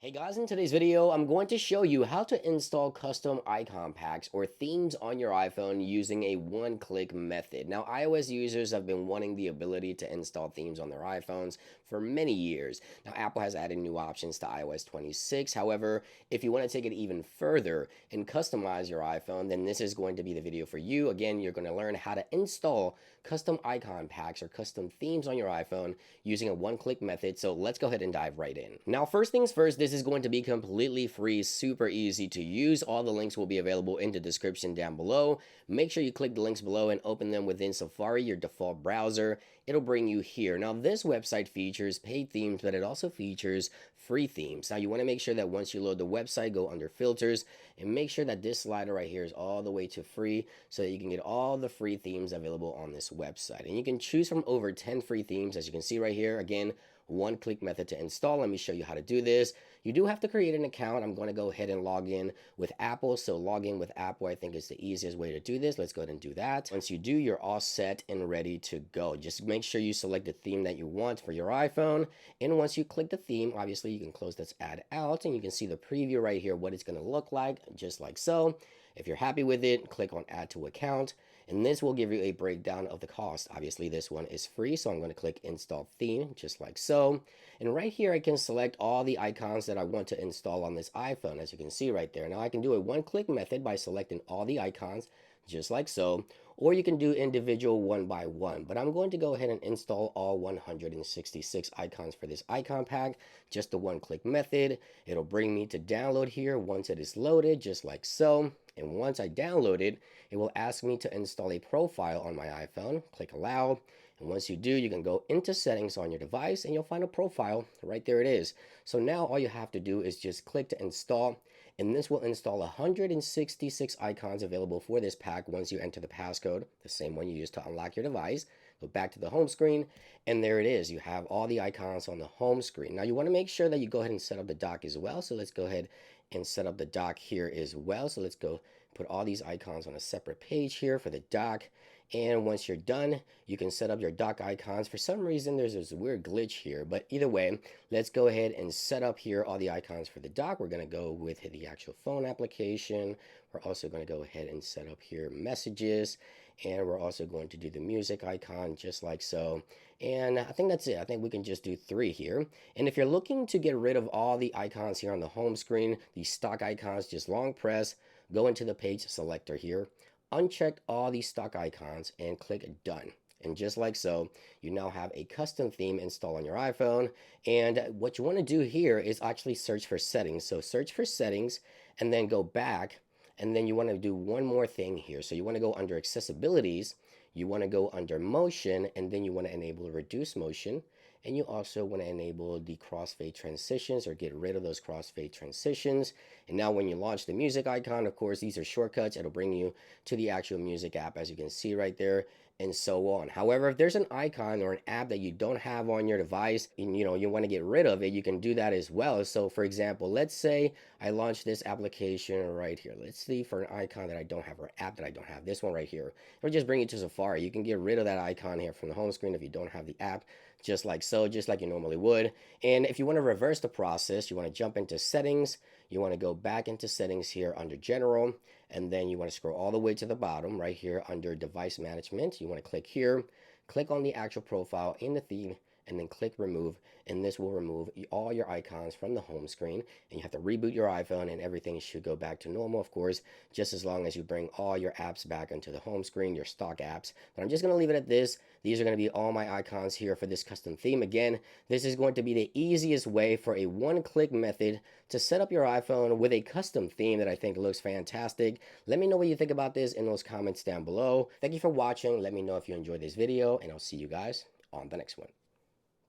Hey guys, in today's video, I'm going to show you how to install custom icon packs or themes on your iPhone using a one-click method. Now, iOS users have been wanting the ability to install themes on their iPhones for many years. Now, Apple has added new options to iOS 26. However, if you want to take it even further and customize your iPhone, then this is going to be the video for you. Again, you're going to learn how to install custom icon packs or custom themes on your iPhone using a one-click method. So let's go ahead and dive right in. Now, first things first, this is going to be completely free, super easy to use. All the links will be available in the description down below. Make sure you click the links below and open them within Safari, your default browser. It'll bring you here. Now, this website features paid themes, but it also features free themes. Now, you want to make sure that once you load the website, go under filters and make sure that this slider right here is all the way to free so that you can get all the free themes available on this website. And you can choose from over 10 free themes, as you can see right here. Again, one-click method to install. Let me show you how to do this. You do have to create an account. I'm going to go ahead and log in with Apple. So log in with Apple, I think, is the easiest way to do this. Let's go ahead and do that. Once you do, you're all set and ready to go. Just make sure you select the theme that you want for your iPhone. And once you click the theme, obviously you can close this ad out and you can see the preview right here, what it's going to look like, just like so. If you're happy with it, click on add to account, and this will give you a breakdown of the cost. Obviously, this one is free, so I'm going to click install theme, just like so. And right here, I can select all the icons that I want to install on this iPhone, as you can see right there. Now, I can do a one-click method by selecting all the icons, just like so, or you can do individual one by one, but I'm going to go ahead and install all 166 icons for this icon pack, just the one-click method. It'll bring me to download here once it is loaded, just like so. And once I download it, it will ask me to install a profile on my iPhone. Click allow. And once you do, you can go into settings on your device and you'll find a profile. Right there it is. So now all you have to do is just click to install, and this will install 166 icons available for this pack once you enter the passcode, the same one you used to unlock your device. Go back to the home screen, and there it is. You have all the icons on the home screen. Now you want to make sure that you go ahead and set up the dock as well. So let's go ahead and set up the dock here as well. So let's go put all these icons on a separate page here for the dock. And once you're done, you can set up your dock icons. For some reason, there's this weird glitch here, but either way, let's go ahead and set up here all the icons for the dock. We're going to go with the actual phone application. We're also going to go ahead and set up here messages, and we're also going to do the music icon just like so. And I think that's it. I think we can just do 3 here. And if you're looking to get rid of all the icons here on the home screen, these stock icons, just long press, go into the page selector here, uncheck all these stock icons and click done. And just like so, you now have a custom theme installed on your iPhone. And what you want to do here is actually search for settings. So search for settings and then go back. And then you want to do one more thing here. So you want to go under accessibilities. You want to go under motion, and then you want to enable reduce motion. And you also want to enable the crossfade transitions or get rid of those crossfade transitions. And now when you launch the music icon, of course, these are shortcuts. It'll bring you to the actual music app, as you can see right there, and so on. However, if there's an icon or an app that you don't have on your device and you want to get rid of it, you can do that as well. So for example, let's say I launch this application right here. Let's see for an icon that I don't have or app that I don't have, this one right here. It'll just bring you to Safari. You can get rid of that icon here from the home screen if you don't have the app, just like so, just like you normally would. And if you want to reverse the process, you want to jump into settings. You want to go back into settings here under general, and then you want to scroll all the way to the bottom right here under device management. You want to click here, click on the actual profile in the theme, and then click remove, and this will remove all your icons from the home screen. And you have to reboot your iPhone and everything should go back to normal, of course, just as long as you bring all your apps back onto the home screen, your stock apps. But I'm just going to leave it at this. These are going to be all my icons here for this custom theme. Again, this is going to be the easiest way for a one-click method to set up your iPhone with a custom theme that I think looks fantastic. Let me know what you think about this in those comments down below. Thank you for watching. Let me know if you enjoyed this video, and I'll see you guys on the next one.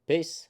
Peace.